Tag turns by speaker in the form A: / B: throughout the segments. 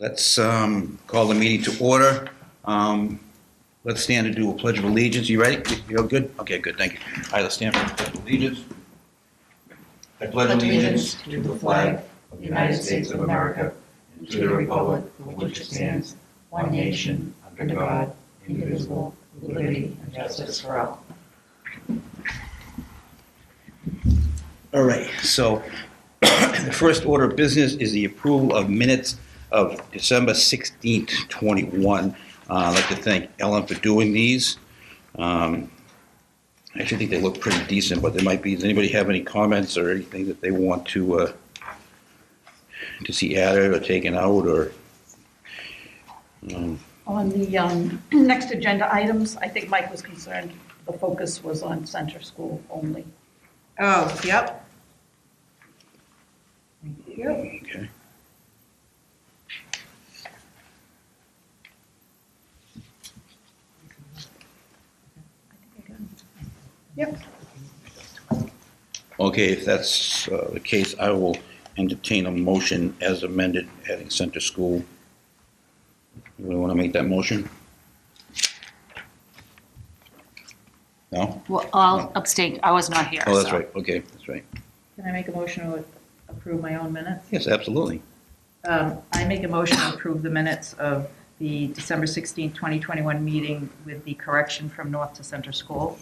A: Let's call the meeting to order. Let's stand and do a pledge of allegiance. You ready? You all good? Okay, good, thank you. All right, let's stand for the pledge of allegiance. I pledge allegiance to the flag of the United States of America and to the republic for which it stands, one nation, under God, indivisible, with liberty and justice for all. All right, so the first order of business is the approval of minutes of December 16th, 21. I'd like to thank Ellen for doing these. I actually think they look pretty decent, but there might be, does anybody have any comments or anything that they want to see added or taken out or?
B: On the next agenda items, I think Mike was concerned the focus was on center school only.
C: Oh, yep. Thank you.
A: Okay.
C: Yep.
A: Okay, if that's the case, I will entertain a motion as amended, adding center school. You want to make that motion? No?
D: Well, I'll abstain. I was not here.
A: Oh, that's
D: so.
A: right. Okay, that's right.
C: Can I make a motion to approve my own minutes?
A: Yes, absolutely.
C: I make a motion to approve the minutes of the December 16th, 2021 meeting with the correction from north to center school.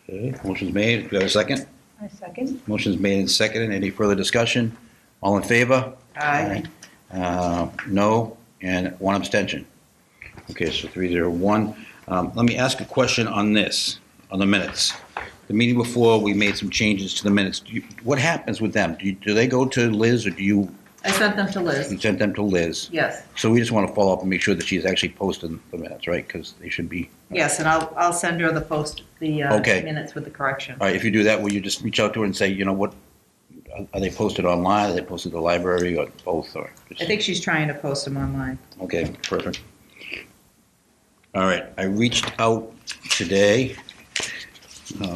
A: Okay, motion's made. Do you have a second?
B: I second.
A: Motion's made and seconded. Any further discussion? All in favor?
C: Aye.
A: No, and one abstention. Okay, so 3-0-1. Let me ask a question on this, on the minutes. The meeting before, we made some changes to the minutes. What happens with them? Do they go to Liz or do you
C: I sent them to Liz.
A: send them to Liz?
C: Yes.
A: So we just want to follow up and make sure that she's actually posted the minutes, right? Because they should be.
C: Yes, and I'll send her the
A: Okay.
C: minutes with the correction.
A: All right, if you do that, will you just reach out to her and say, you know, what, are they posted online? Are they posted to the library or both? Or just...
C: I think she's trying to post them online.
A: Okay, perfect. All right, I reached out today,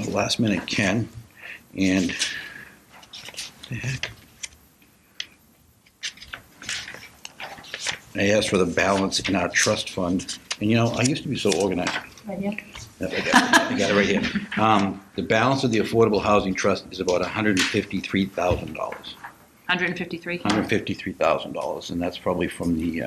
A: last minute, Ken, and what the heck? I asked for the balance in our trust fund, and you know, I used to be so organized.
B: Right here.
A: I got it right here. The balance of the Affordable Housing Trust is about $153,000.
D: 153?
A: $153,000, and that's probably from the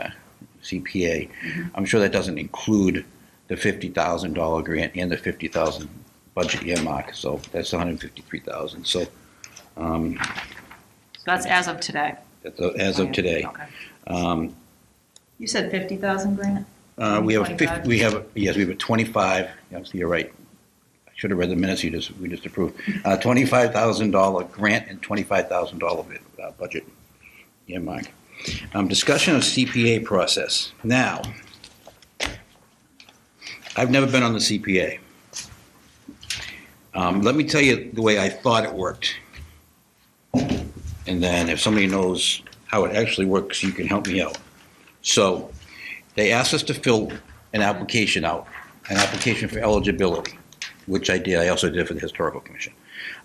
A: CPA.
C: Mm-hmm.
A: I'm sure that doesn't include the $50,000 grant and the $50,000 budget earmark, so that's $153,000. So
D: So that's as of today.
A: that's as of today.
D: Okay.
C: You said 50,000 grant?
A: We have a
C: 25?
A: we have a 25. Yes, you're right. I should have read the minutes we just approved. $25,000 grant and $25,000 budget earmark. Discussion of CPA process. Now, I've never been on the CPA. Let me tell you the way I thought it worked. And then if somebody knows how it actually works, you can help me out. So they asked us to fill an application for eligibility, which I did. I also did for the Historical Commission,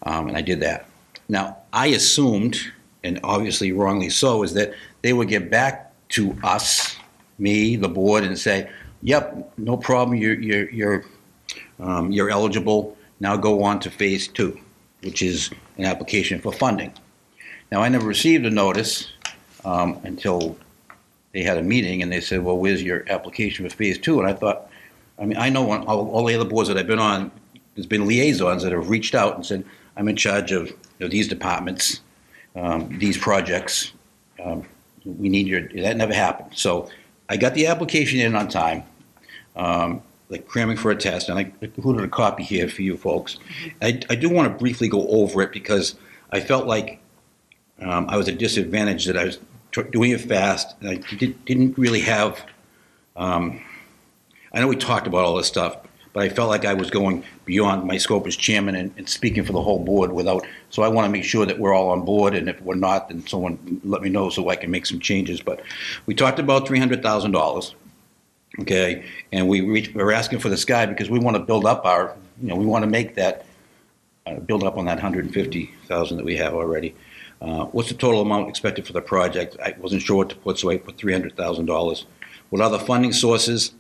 A: and I did that. Now, I assumed, and obviously wrongly so, is that they would get back to us, me, the board, and say, yep, no problem, you're eligible. Now go on to phase 2, which is an application for funding. Now, I never received a notice until they had a meeting, and they said, well, where's your application for phase 2? And I thought, I mean, I know on all the other boards that I've been on, there's been liaisons that have reached out and said, I'm in charge of these departments, these projects. We need that never happened. So I got the application in on time, like cramming for a test, and I included a copy here for you folks. I do want to briefly go over it because I felt like I was at a disadvantage that I was doing it fast, and I didn't really have, I know we talked about all this stuff, but I felt like I was going beyond my scope as chairman and speaking for the whole board so I want to make sure that we're all on board, and if we're not, then someone let me know so I can make some changes. But we talked about $300,000, okay, and we're asking for the sky because we want to build up we want to make that, build up on that $150,000 that we have already. What's the total amount expected for the project? I wasn't sure what to put, so I put $300,000. What other funding sources?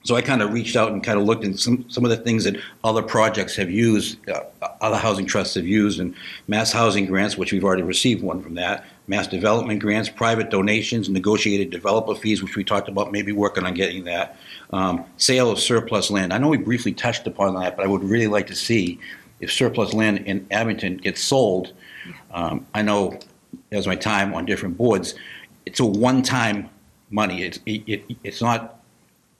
A: So I kind of reached out and kind of looked at some of the things that other projects have used, other housing trusts have used, and mass housing grants, which we've already received one from that, mass development grants, private donations, negotiated developer fees, which we talked about, maybe working on getting that, sale of surplus land. I know we briefly touched upon that, but I would really like to see if surplus land in Abington gets sold. I know, as my time on different boards, it's a one-time money. It's not.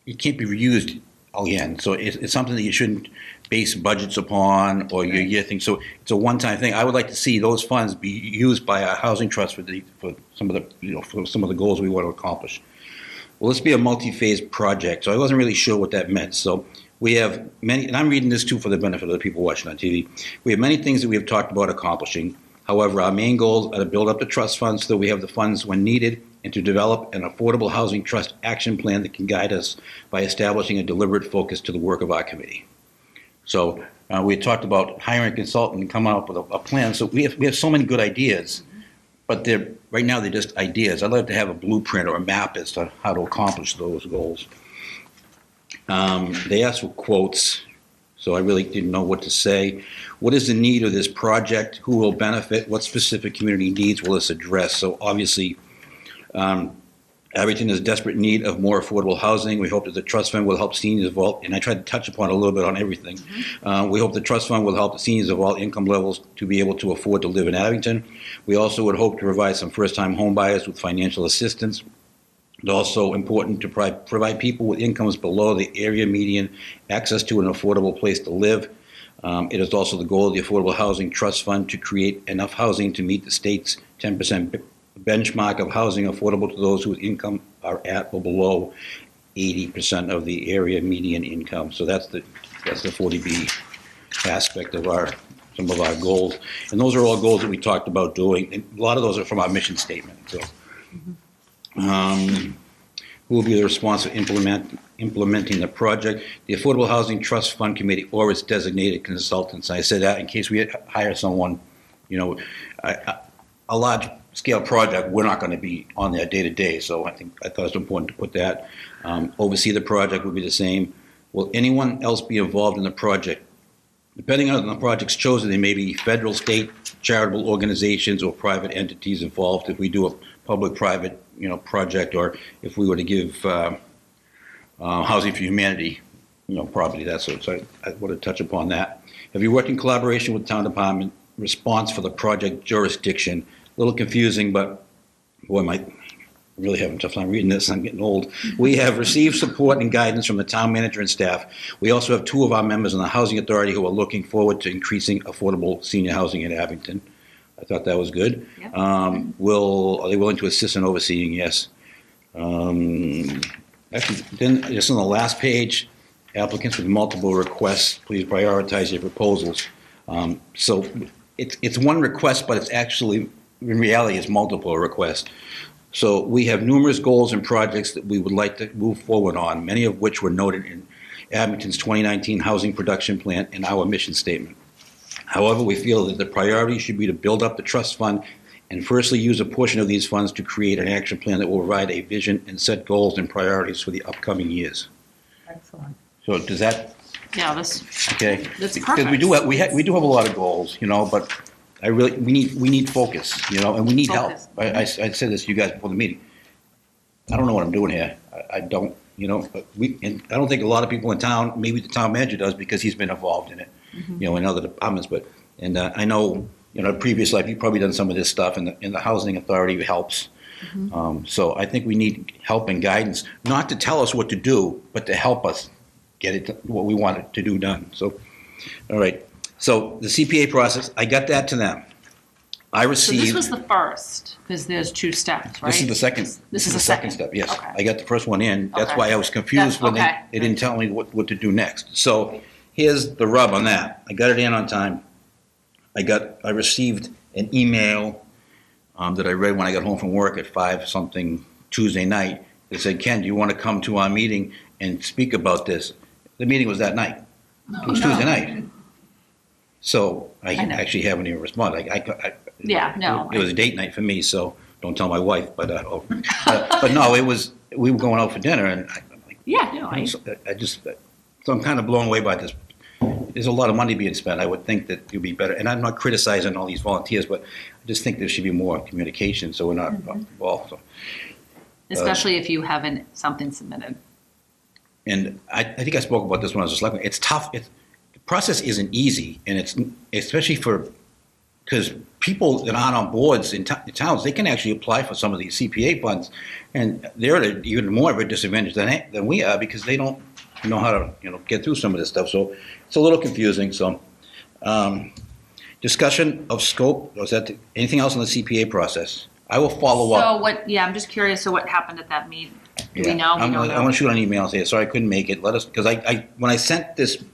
A: It can't be reused again. So it's something that you shouldn't base budgets upon or your year thing. So it's a one-time thing. I would like to see those funds be used by our housing trust for some of the goals we want to accomplish. Well, this be a multi-phase project. So I wasn't really sure what that meant. So we have many, and I'm reading this too for the benefit of the people watching on TV. We have many things that we have talked about accomplishing. However, our main goals are to build up the trust funds so that we have the funds when needed, and to develop an affordable housing trust action plan that can guide us by establishing a deliberate focus to the work of our committee. So we had talked about hiring a consultant and coming up with a plan. So we have so many good ideas, but right now they're just ideas. I'd like to have a blueprint or a map as to how to accomplish those goals. They asked for quotes, so I really didn't know what to say. What is the need of this project? Who will benefit? What specific community needs will this address? So obviously, Abington is in desperate need of more affordable housing. We hope that the trust fund will help seniors of all, and I tried to touch upon a little bit on everything. We hope the trust fund will help the seniors of all income levels to be able to afford to live in Abington. We also would hope to provide some first-time home buyers with financial assistance. It's also important to provide people with incomes below the area median access to an affordable place to live. It is also the goal of the Affordable Housing Trust Fund to create enough housing to meet the state's 10% benchmark of housing affordable to those whose income are at or below 80% of the area median income. So that's the 40B aspect of some of our goals. And those are all goals that we talked about doing. And a lot of those are from our mission statement. So, who will be the responsible implementing the project? The Affordable Housing Trust Fund Committee or its designated consultants. I said that in case we hire someone, a large scale project, we're not going to be on there day to day. So I thought it was important to put that. Oversee the project would be the same. Will anyone else be involved in the project? Depending on the projects chosen, there may be federal, state, charitable organizations or private entities involved if we do a public-private, project, or if we were to give Housing for Humanity, property, that sort. So I want to touch upon that. Have you worked in collaboration with the town department? Response for the project jurisdiction. A little confusing, but boy, I'm really having a tough time reading this. I'm getting old. We have received support and guidance from the town manager and staff. We also have 2 of our members on the Housing Authority who are looking forward to increasing affordable senior housing in Abington. I thought that was good.
D: Yep.
A: Are they willing to assist in overseeing? Yes. Actually, then just on the last page, applicants with multiple requests, please prioritize your proposals. So it's one request, but it's actually, in reality, it's multiple requests. So we have numerous goals and projects that we would like to move forward on, many of which were noted in Abington's 2019 Housing Production Plan and our mission statement. However, we feel that the priority should be to build up the trust fund and firstly use a portion of these funds to create an action plan that will provide a vision and set goals and priorities for the upcoming years.
C: Excellent.
A: So does that,
D: Yeah, that's
A: okay?
D: perfect.
A: Because we do have a lot of goals, but we need focus, and we need help.
D: Focus.
A: I said this to you guys before the meeting. I don't know what I'm doing here. I don't, but and I don't think a lot of people in town, maybe the town manager does because he's been involved in it, in other departments. But I know, previous life, you've probably done some of this stuff, and the housing authority helps. So I think we need help and guidance, not to tell us what to do, but to help us get it what we want it to do done. So, all right. So the CPA process, I got that to them. I
D: So
A: received.
D: this was the first, because there's 2 steps, right?
A: This is the second.
D: This is
A: the
D: the second
A: step. Yes,
D: Okay.
A: I got the first one in. That's
D: Okay.
A: why I was confused when
D: Okay.
A: they didn't tell me what to do next. So here's the rub on that. I got it in on time. I received an email that I read when I got home from work at 5-something Tuesday night. It said, "Ken, do you want to come to our meeting and speak about this?" The meeting was that night. It was Tuesday night. So I
D: I know.
A: actually haven't even responded.
D: Yeah, no,
A: It was a date night for me, so don't tell my wife, but no, we were going out for dinner and I'm like,
D: Yeah, no,
A: so I'm kind of blown away by this. There's a lot of money being spent. I would think that it would be better, and I'm not criticizing all these volunteers, but I just think there should be more communication so we're not involved. So.
D: especially if you haven't something submitted.
A: And I think I spoke about this when I was a selectman. It's tough. The process isn't easy, and it's especially because people that aren't on boards in towns, they can actually apply for some of these CPA funds, and they're at even more of a disadvantage than we are because they don't know how to get through some of this stuff. So it's a little confusing. So discussion of scope. Was that anything else on the CPA process? I will follow up.
D: So what, yeah, I'm just curious, so what happened at that meeting? Do we know? We don't
A: I
D: know.
A: want to shoot an email and say, sorry, I couldn't make it. Let us, because I when I sent this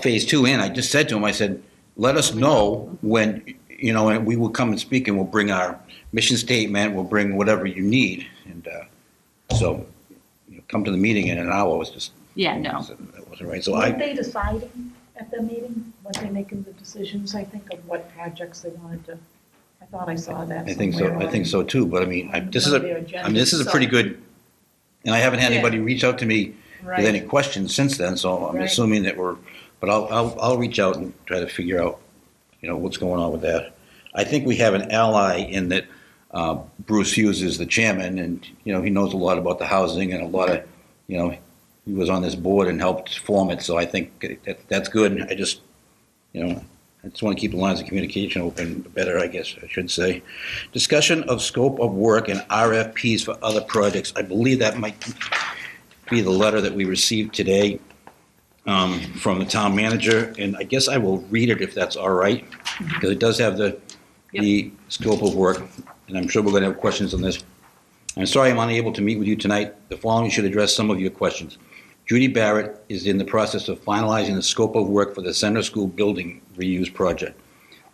A: phase 2 in, I just said to him, I said, let us know when, and we will come and speak and we'll bring our mission statement, we'll bring whatever you need. And so come to the meeting in an hour was just,
D: Yeah, no.
A: that wasn't right. So
B: Weren't they deciding at the meeting? Weren't they making the decisions, I think, of what projects they wanted to? I thought I saw that
A: I think so.
B: somewhere
A: I think so too. But I mean, this is
B: on their agenda.
A: this is a pretty good, and I haven't had
B: Yeah.
A: anybody reach out to me with any questions since then. So I'm
B: Right.
A: assuming that but I'll reach out and try to figure out, what's going on with that. I think we have an ally in that Bruce Hughes is the chairman, and he knows a lot about the housing and a lot of, he was on this board and helped form it. So I think that's good. I just want to keep the lines of communication open better, I guess I should say. Discussion of scope of work and RFPs for other projects. I believe that might be the letter that we received today from the town manager, and I guess I will read it if that's all right, because it does have the scope of work, and I'm sure we're going to have questions on this. I'm sorry I'm unable to meet with you tonight. The following should address some of your questions. Judy Barrett is in the process of finalizing the scope of work for the center school building reuse project.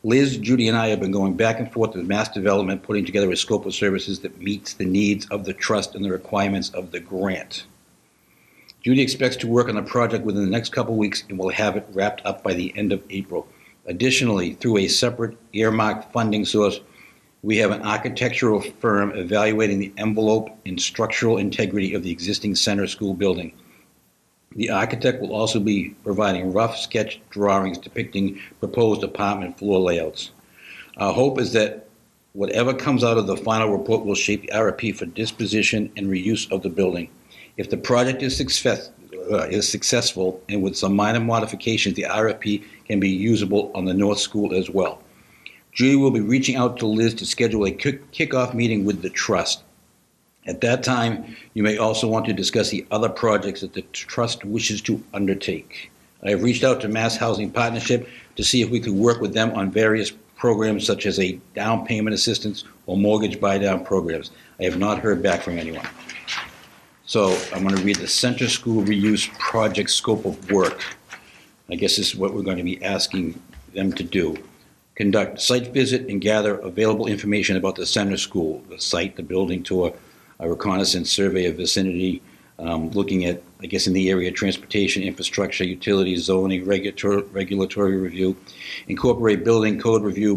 A: Liz, Judy, and I have been going back and forth with Mass Development, putting together a scope of services that meets the needs of the trust and the requirements of the grant. Judy expects to work on the project within the next couple weeks and will have it wrapped up by the end of April. Additionally, through a separate earmarked funding source, we have an architectural firm evaluating the envelope and structural integrity of the existing center school building. The architect will also be providing rough sketch drawings depicting proposed apartment floor layouts. Our hope is that whatever comes out of the final report will shape the RFP for disposition and reuse of the building. If the project is successful and with some minor modifications, the RFP can be usable on the North School as well. Judy will be reaching out to Liz to schedule a kickoff meeting with the trust. At that time, you may also want to discuss the other projects that the trust wishes to undertake. I have reached out to Mass Housing Partnership to see if we could work with them on various programs such as a down payment assistance or mortgage buy-down programs. I have not heard back from anyone. So I'm going to read the Center School Reuse Project Scope of Work. I guess this is what we're going to be asking them to do. Conduct site visit and gather available information about the center school, the site, the building tour, a reconnaissance survey of vicinity, looking at, I guess, in the area, transportation, infrastructure, utilities, zoning, regulatory review, incorporate building code review,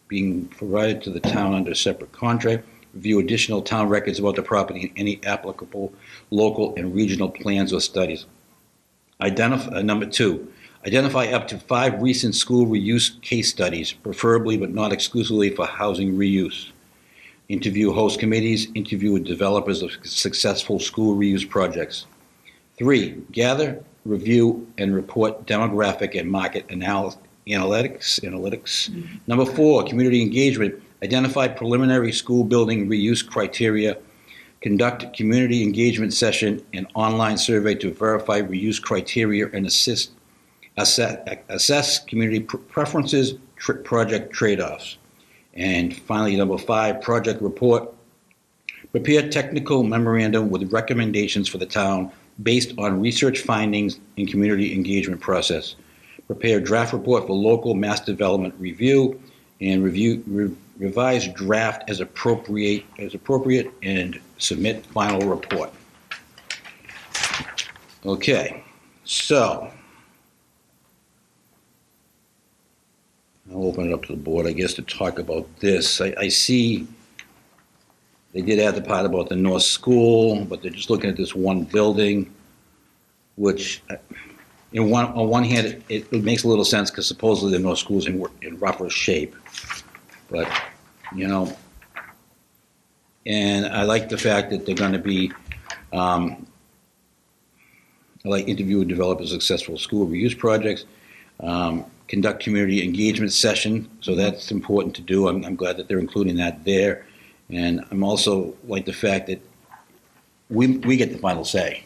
A: being provided to the town under separate contract, review additional town records about the property and any applicable local and regional plans or studies. Number 2, identify up to 5 recent school reuse case studies, preferably but not exclusively for housing reuse. Interview host committees, interview with developers of successful school reuse projects. 3, gather, review, and report demographic and market analytics. Mm-hmm. Number 4, community engagement. Identify preliminary school building reuse criteria. Conduct community engagement session and online survey to verify reuse criteria and assess community preferences, project trade-offs. And finally, number 5, project report. Prepare technical memorandum with recommendations for the town based on research findings and community engagement process. Prepare draft report for local mass development review and revise draft as appropriate and submit final report. Okay, so I'll open it up to the board, I guess, to talk about this. I see they did add the part about the North School, but they're just looking at this one building, which, on one hand, it makes a little sense because supposedly the North School's in rougher shape. But, and I like the fact that they're going to be, I like interview and develop a successful school reuse projects, conduct community engagement session, so that's important to do. I'm glad that they're including that there. And I'm also like the fact that we get the final say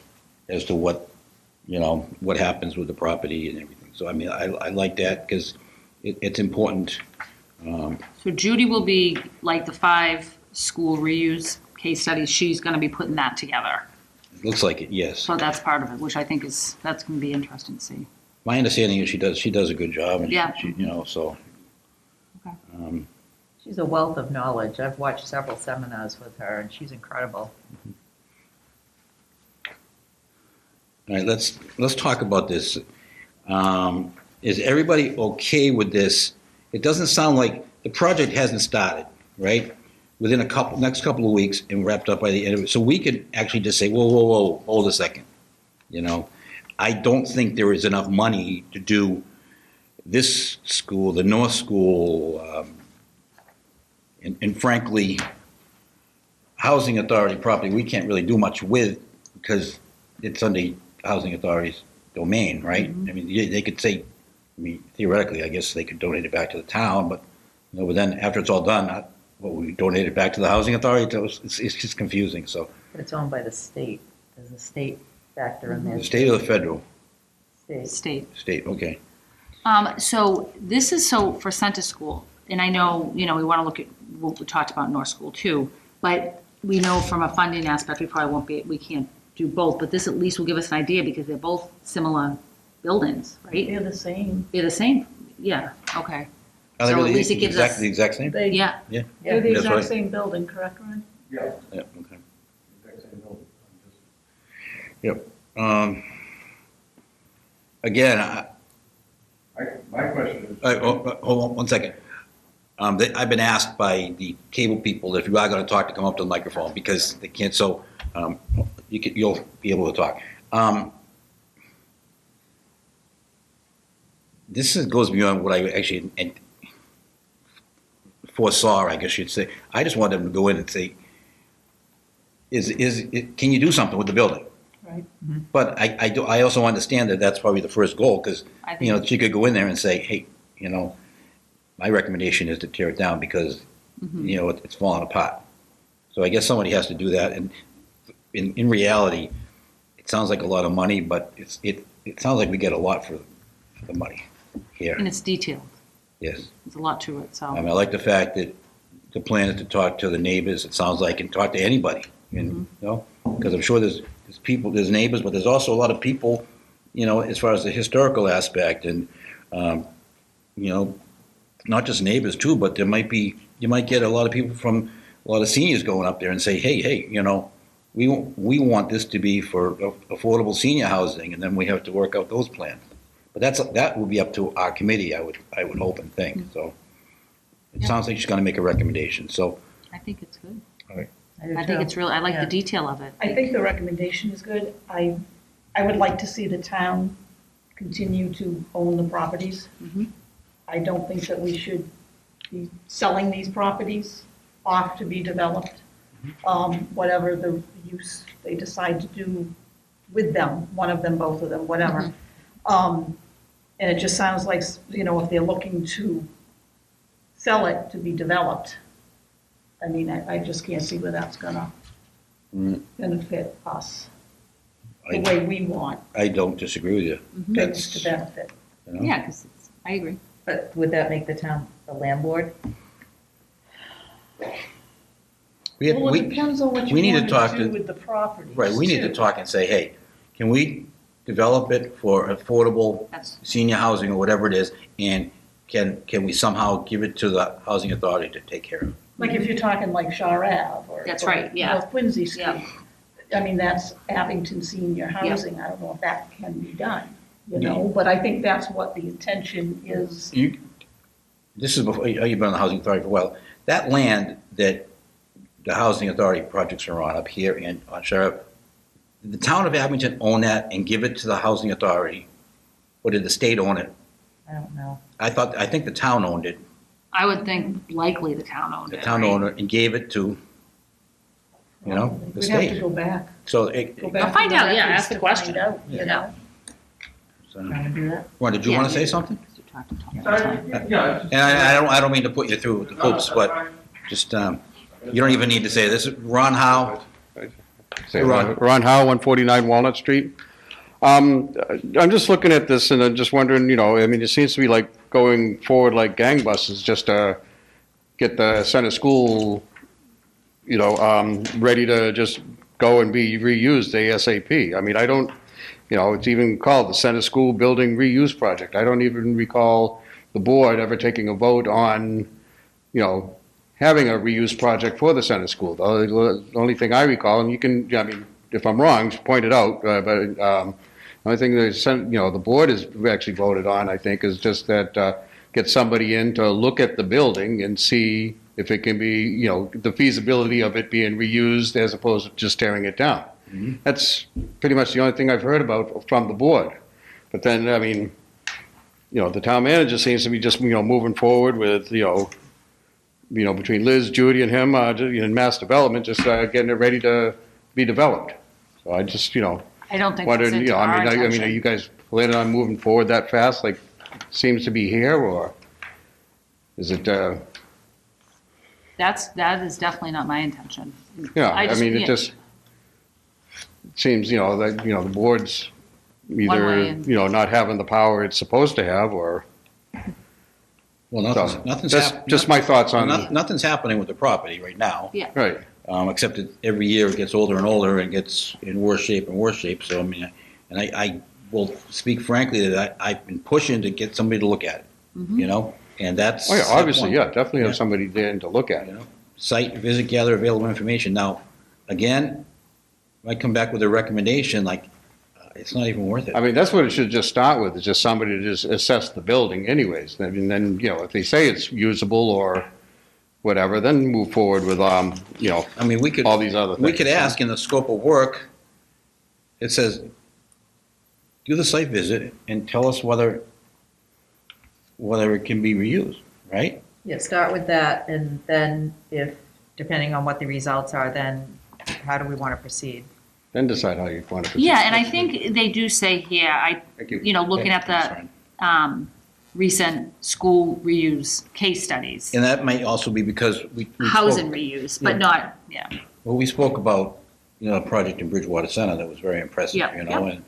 A: as to what happens with the property and everything. So, I mean, I like that because it's important.
D: So Judy will be, like the 5 school reuse case studies, she's going to be putting that together.
A: It looks like it, yes.
D: So that's part of it, which I think that's going to be interesting to see.
A: My understanding is she does a good job. And
D: Yeah.
A: So.
D: Okay.
C: She's a wealth of knowledge. I've watched several seminars with her, and she's incredible.
A: All right, let's talk about this. Is everybody okay with this? It doesn't sound like the project hasn't started, right? Within next couple of weeks and wrapped up by the end of it. So we could actually just say, whoa, hold a second. I don't think there is enough money to do this school, the North School, and frankly, Housing Authority property, we can't really do much with because it's under Housing Authority's domain, right?
D: Mm-hmm.
A: I mean, they could say, theoretically, I guess they could donate it back to the town, but but then after it's all done, what we donate it back to the Housing Authority? It's just confusing. So
C: But it's owned by the state. There's a state factor in there.
A: the state or the federal?
C: State.
A: State, okay.
D: So this is for Center School, and I know, we want to look at what we talked about North School too, but we know from a funding aspect, we can't do both, but this at least will give us an idea because they're both similar buildings, right?
B: They're the same.
D: They're the same? Yeah, okay.
A: Are they
D: So at
A: really
D: least it gives us-
A: the exact same?
D: Yeah,
B: They're the
A: That's
B: exact
A: right.
B: same building, correct, Ron?
E: Yeah,
A: Yeah, okay.
E: exact same building.
A: Yep. Again,
E: My question is.
A: hold on 1 second. I've been asked by the cable people that if you are going to talk, to come up to the microphone because they can't. So you'll be able to talk. This goes beyond what I actually foresaw, I guess you'd say. I just wanted them to go in and say, can you do something with the building?
B: Right.
A: But I also understand that that's probably the first goal because
D: I think.
A: she could go in there and say, hey, my recommendation is to tear it down because it's falling apart. So I guess somebody has to do that. And in reality, it sounds like a lot of money, but it sounds like we get a lot for the money here.
D: And it's detailed.
A: Yes.
D: There's a lot to it, so.
A: I mean, I like the fact that the plan is to talk to the neighbors, it sounds like, and talk to anybody, because I'm sure there's people, there's neighbors, but there's also a lot of people, as far as the historical aspect and, not just neighbors too, but you might get a lot of people from, a lot of seniors going up there and say, hey, we want this to be for affordable senior housing, and then we have to work out those plans. But that will be up to our committee, I would hope and think. So it
D: Yeah.
A: sounds like she's going to make a recommendation. So
D: I think it's good.
C: I
D: I think it's really, I like the detail of it.
B: I think the recommendation is good. I would like to see the town continue to own the properties.
D: Mhm.
B: I don't think that we should be selling these properties off to be developed. Whatever the use they decide to do with them, one of them, both of them, whatever. And it just sounds like, if they're looking to sell it to be developed, I mean, I just can't see where that's gonna benefit us the way we want
A: I don't disagree with you.
B: things to benefit.
D: Yeah, because I agree.
C: But would that make the town the landlord?
B: Well, it depends on what you
A: we need to
B: want
A: talk
B: to do
A: to-
B: with the properties.
A: Right, we need to
B: too.
A: talk and say, hey, can we develop it for affordable
D: That's,
A: senior housing or whatever it is, and can we somehow give it to the housing authority to take care of?
B: Like if you're talking like Shar Ave or.
D: That's
B: or
D: right, yeah.
B: North Quincy Street.
D: Yeah.
B: I mean, that's Abington Senior Housing. I don't know if that can be done,
A: Yeah.
B: but I think that's what the intention is.
A: this is before, you've been on the housing authority for a while, that land that the housing authority projects are on up here and on Sheriff, did the town of Abington own that and give it to the housing authority? Or did the state own it?
C: I don't know.
A: I think the town owned it.
D: I would think likely the town owned
A: The
D: it,
A: town
D: right?
A: owned it and gave it to, the
B: We'd have to
A: state.
B: go back.
A: So it,
B: Go back
D: I'll find
B: to the
D: out, yeah,
B: records
D: ask the
B: to
D: question.
B: find out, you
A: Yeah.
B: know?
A: so,
C: Want to do that?
A: Ron, did you
D: Yeah.
A: want to say something?
D: You talk to Tom all the time.
E: Yeah.
A: And I don't mean to put you through the hoops, but just, you don't even need to say this. Ron Howe,
F: Say
A: Ron.
F: Ron Howe, 149 Walnut Street. I'm just looking at this and I'm just wondering, I mean, it seems to be like going forward like gangbusters just to get the center school, ready to just go and be reused ASAP. I mean, I don't, it's even called the Center School Building Reuse Project. I don't even recall the board ever taking a vote on, having a reuse project for the center school. The only thing I recall, and you can, I mean, if I'm wrong, just point it out, but the only thing the board has actually voted on, I think, is just that get somebody in to look at the building and see if it can be, the feasibility of it being reused as opposed to just tearing it down.
A: Mm-hmm.
F: That's pretty much the only thing I've heard about from the board. But then, I mean, the town manager seems to be just, moving forward with, between Liz, Judy, and him, in mass development, just getting it ready to be developed. So I just,
D: I don't think that's
F: wondering,
D: into our
F: I mean, are
D: intention.
F: you guys planning on moving forward that fast, like seems to be here, or is it,
D: That is definitely not my intention.
F: yeah,
D: I
F: I
D: just-
F: mean,
D: yeah.
F: it just seems, that, the board's
D: way
F: either,
D: and-
F: not having the power it's supposed to have, or,
A: well,
F: so,
A: nothing's
F: that's
A: happening.
F: just my thoughts on,
A: Nothing's happening with the property right now,
F: right,
A: except that every year it gets older and older and gets in worse shape and worse shape. So, I mean, and I will speak frankly that I've been pushing to get somebody to look at it, and that's.
F: oh yeah, obviously,
A: step
F: yeah,
A: one.
F: definitely
A: Yeah.
F: have somebody there to look at it.
A: Site visit, gather available information. Now, again, I come back with a recommendation, like, it's not even worth it.
F: I mean, that's what it should just start with, is just somebody to just assess the building anyways. I mean, then, if they say it's usable or whatever, then move forward with,
A: I mean, we could,
F: all these other things.
A: we could ask in the scope of work, it says, do the site visit and tell us whether it can be reused, right?
C: Yeah, start with that, and then if, depending on what the results are, then how do we want to proceed?
F: Then decide how you want to proceed.
D: Yeah, and I think they do say here,
A: Thank you.
D: looking at
A: That's
D: the
A: fine.
D: recent school reuse case studies,
A: And that might also be because we.
D: housing
A: spoke-
D: reuse,
A: Yeah.
D: but not, yeah.
A: Well, we spoke about, a project in Bridgewater Center that was very impressive,
D: Yeah,
A: and,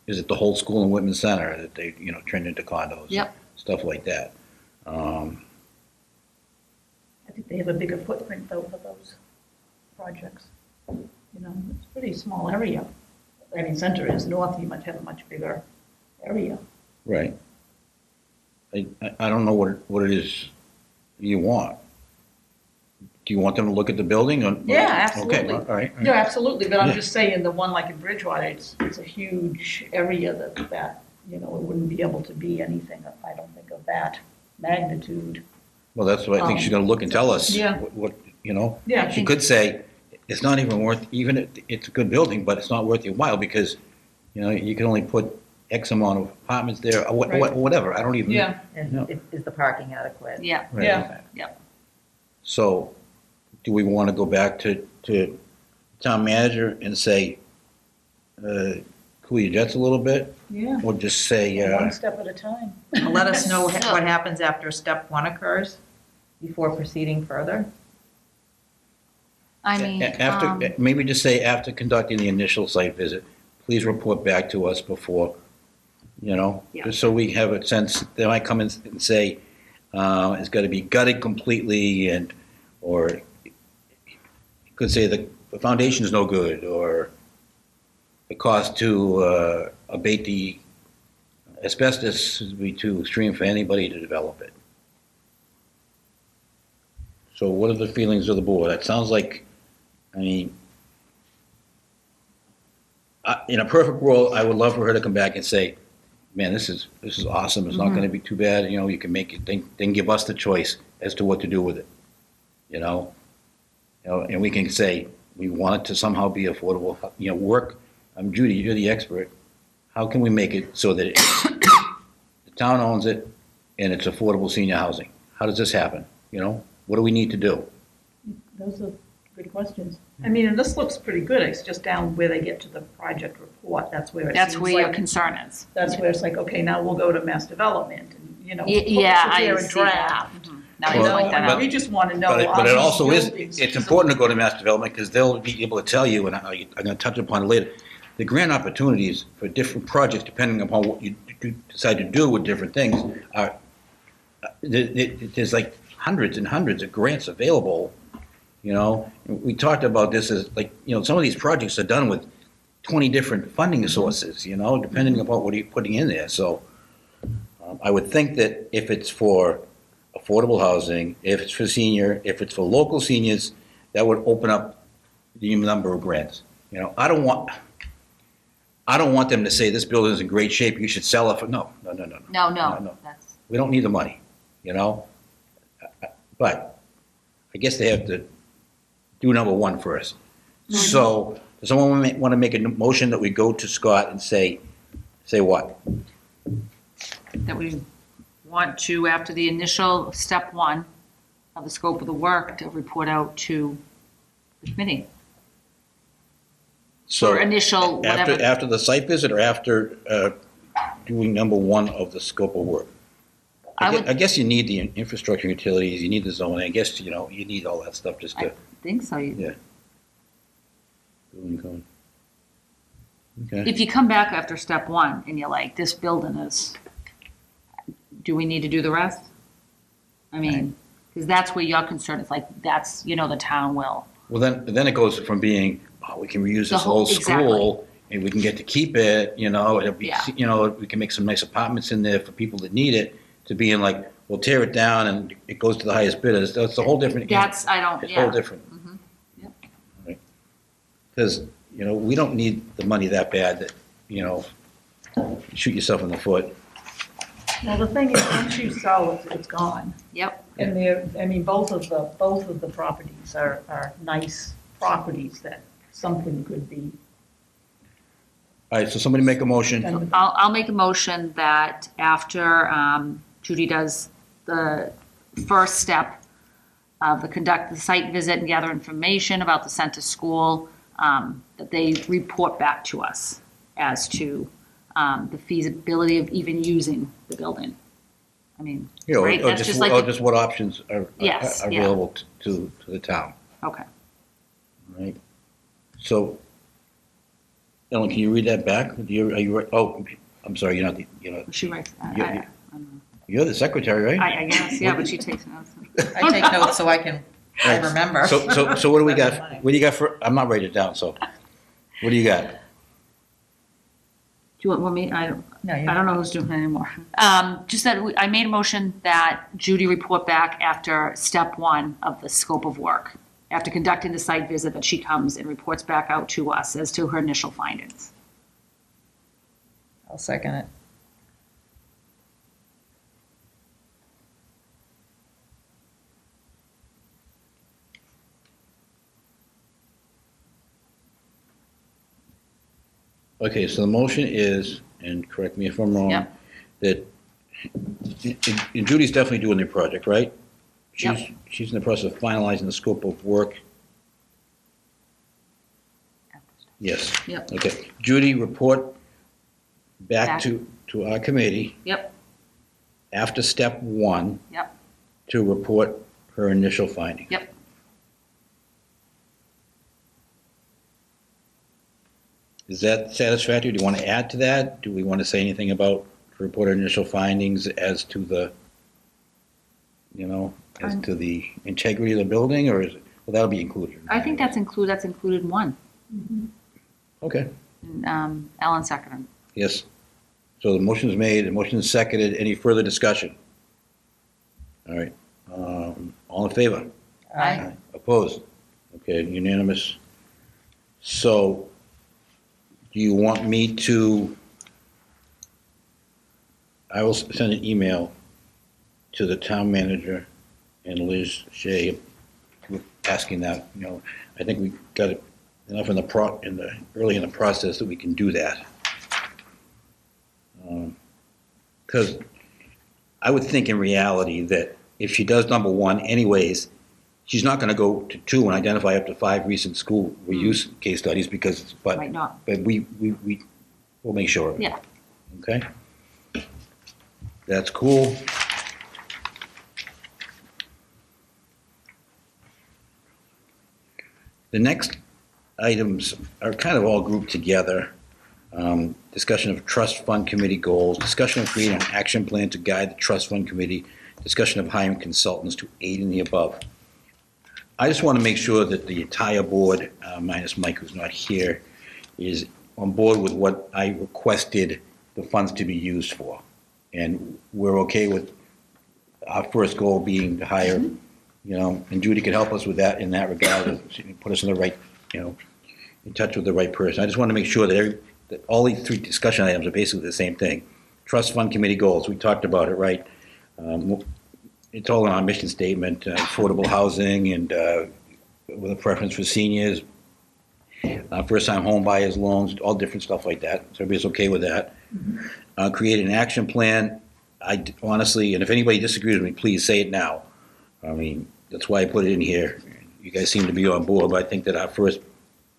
A: is it the whole school in Whitman Center that they, turned into condos?
D: Yep.
A: Stuff like that.
B: I think they have a bigger footprint though for those projects. It's a pretty small area. I mean, center is north, you might have a much bigger area.
A: Right. I don't know what it is you want. Do you want them to look at the building?
B: Yeah,
A: Okay,
B: absolutely.
A: all right.
B: Yeah, absolutely, but I'm
A: Yeah.
B: just saying, the one like in Bridgewater, it's a huge area that, it wouldn't be able to be anything, I don't think, of that magnitude.
A: Well, that's what I think she's gonna look and tell us.
B: Yeah.
A: What,
B: Yeah, I
A: she
B: think-
A: could say, it's not even worth, even if it's a good building, but it's not worth your while because, you can only put X amount of apartments there, or
B: Right.
A: whatever, I don't even.
B: Yeah,
C: And
A: No.
C: is the parking adequate?
D: Yeah,
A: Right.
B: Yeah.
A: So, do we want to go back to town manager and say, cool your jets a little bit?
B: yeah,
A: Or just say,
B: one step at a time.
C: Let us know
D: So-
C: what happens after step 1 occurs before proceeding further.
D: I mean,
A: after, maybe just say, after conducting the initial site visit, please report back to us before,
D: Yeah.
A: just so we have a sense, they might come in and say, it's got to be gutted completely or you could say the foundation is no good, or the cost to abate the asbestos would be too extreme for anybody to develop it. So what are the feelings of the board? It sounds like, I mean, in a perfect world, I would love for her to come back and say, man, this is awesome, it's not gonna be too bad, you know, you can make it, then give us the choice as to what to do with it, you know? You know, and we can say, we want it to somehow be affordable, you know, work, Judy, you're the expert, how can we make it so that the town owns it and it's affordable senior housing? How does this happen, you know? What do we need to do?
B: Those are good questions. I mean, and this looks pretty good. It's just down where they get to the project report. That's where it
D: That's
B: seems
D: where your
B: like,
D: concern is.
B: that's where it's like, okay, now we'll go to mass development and, you know,
D: Yeah,
B: put this here
D: I
B: and
D: see that.
B: draft.
D: Mhm. Now you
A: Well,
D: point that
B: No,
D: out.
B: we just want to know.
A: But
B: are
A: it
B: these
A: also is,
B: buildings
A: it's
B: feasible?
A: important to go to mass development because they'll be able to tell you, and I'm gonna touch upon it later, the grant opportunities for different projects, depending upon what you decide to do with different things, are, there's like hundreds and hundreds of grants available, you know? We talked about this as like, you know, some of these projects are done with 20 different funding sources, you know, depending upon what you're putting in there, so I would think that if it's for affordable housing, if it's for senior, if it's for local seniors, that would open up the number of grants. You know, I don't want them to say this building is in great shape, you should sell it for, no.
D: No, that's,
A: We don't need the money, you know? But I guess they have to do number one first. So, does someone want to make a motion that we go to Scott and say what?
D: that we want to, after the initial step one of the scope of the work, to report out to the committee.
A: So,
D: Or initial, whatever.
A: after the site visit or after doing number one of the scope of work? I guess you need the infrastructure utilities, you need the zoning, I guess, you know, you need all that stuff just
D: I
A: to.
D: think so.
A: Yeah. Building code. Okay,
D: If you come back after step one and you're like, this building is, do we need to do the rest? I mean, because that's where your concern is, like, that's, you know, the town will.
A: well, then it goes from being, oh, we can reuse
D: The
A: this
D: whole-
A: whole school, and we can get to keep it, you know, it'll be,
D: Yeah.
A: you know, we can make some nice apartments in there for people that need it, to being like, we'll tear it down and it goes to the highest bidder, that's a whole different.
D: That's, I don't,
A: It's a whole
D: yeah.
A: different.
D: Mhm. Yep.
A: Because, you know, we don't need the money that bad that, you know, shoot yourself in the foot.
B: Well, the thing is, once you sell it, it's gone.
D: Yep,
B: And I mean, both of the properties are nice properties that something could be
A: All right, so somebody make a motion.
B: done with.
D: I'll make a motion that after Judy does the first step of conduct the site visit and gather information about the center school, that they report back to us as to the feasibility of even using the building. I mean,
A: You know,
D: right,
A: or
D: that's
A: just,
D: just like,
A: or just what options are
D: Yes, yeah.
A: available to the town,
D: okay.
A: right? So, Ellen, can you read that back? Are you, oh, I'm sorry, you're not,
D: She writes,
A: Yeah, you're the secretary, right?
D: I guess, yeah, but she takes notes.
C: I take notes so I can remember.
A: So what do we got? What do you got for, I'm not writing it down, so, what do you got?
D: Do you want me, I
C: No, you
D: don't know who's doing it anymore. Just that I made a motion that Judy report back after step one of the scope of work. After conducting the site visit, that she comes and reports back out to us as to her initial findings.
C: I'll second it.
A: Okay, so the motion is, and correct me if I'm wrong,
D: Yep.
A: that, and Judy's definitely doing the project, right?
D: Yep.
A: She's in the process of finalizing the scope of work. Yes.
D: Yep.
A: Okay. Judy, report back
D: Back.
A: to our committee
D: Yep,
A: after step one.
D: Yep.
A: To report her initial finding.
D: Yep.
A: Is that satisfactory? Do you want to add to that? Do we want to say anything about report her initial findings as to the, you know, as to the integrity of the building, or is it, well, that'll be included.
D: I think that's included in one.
A: Okay,
D: And, Ellen seconded.
A: yes. So the motion is made, the motion is seconded. Any further discussion? All right, all in favor?
D: Aye.
A: Opposed? Okay, unanimous. So, do you want me to I will send an email to the town manager and Liz Shea asking that, I think we got it enough early in the process that we can do that. Because I would think in reality that if she does number one anyways, she's not gonna go to 2 and identify up to 5 recent school reuse case studies
D: Might not.
A: but we'll make sure of it.
D: Yeah.
A: Okay? That's cool. The next items are kind of all grouped together. Discussion of trust fund committee goals, discussion of creating an action plan to guide the trust fund committee, discussion of hiring consultants to aid in the above. I just want to make sure that the entire board, minus Mike who's not here, is on board with what I requested the funds to be used for. And we're okay with our first goal being to hire, and Judy could help us with that in that regard, put us in the right, in touch with the right person. I just want to make sure that all these 3 discussion items are basically the same thing. Trust fund committee goals, we talked about it, right? It's all in our mission statement, affordable housing and with a preference for seniors, first-time home buyers loans, all different stuff like that. So everybody's okay with that. Create an action plan. I honestly, and if anybody disagrees with me, please say it now. I mean, that's why I put it in here. You guys seem to be on board, but I think that our first